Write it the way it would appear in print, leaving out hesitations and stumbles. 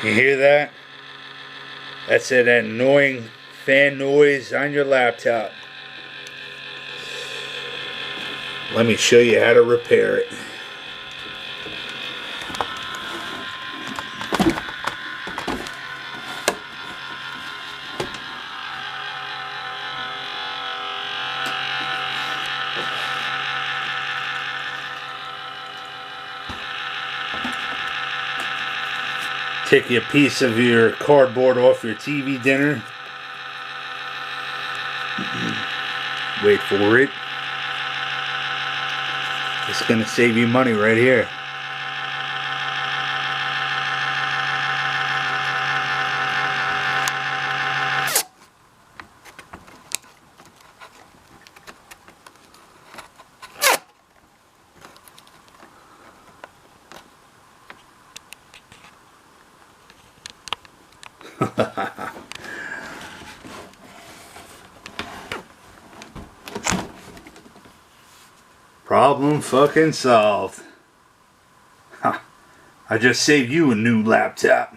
You hear that? That's that annoying fan noise on your laptop. Let me show you how to repair it. Take a piece of your cardboard off your TV dinner. Wait for it. It's gonna save you money right here. Problem fucking solved. I just saved you a new laptop.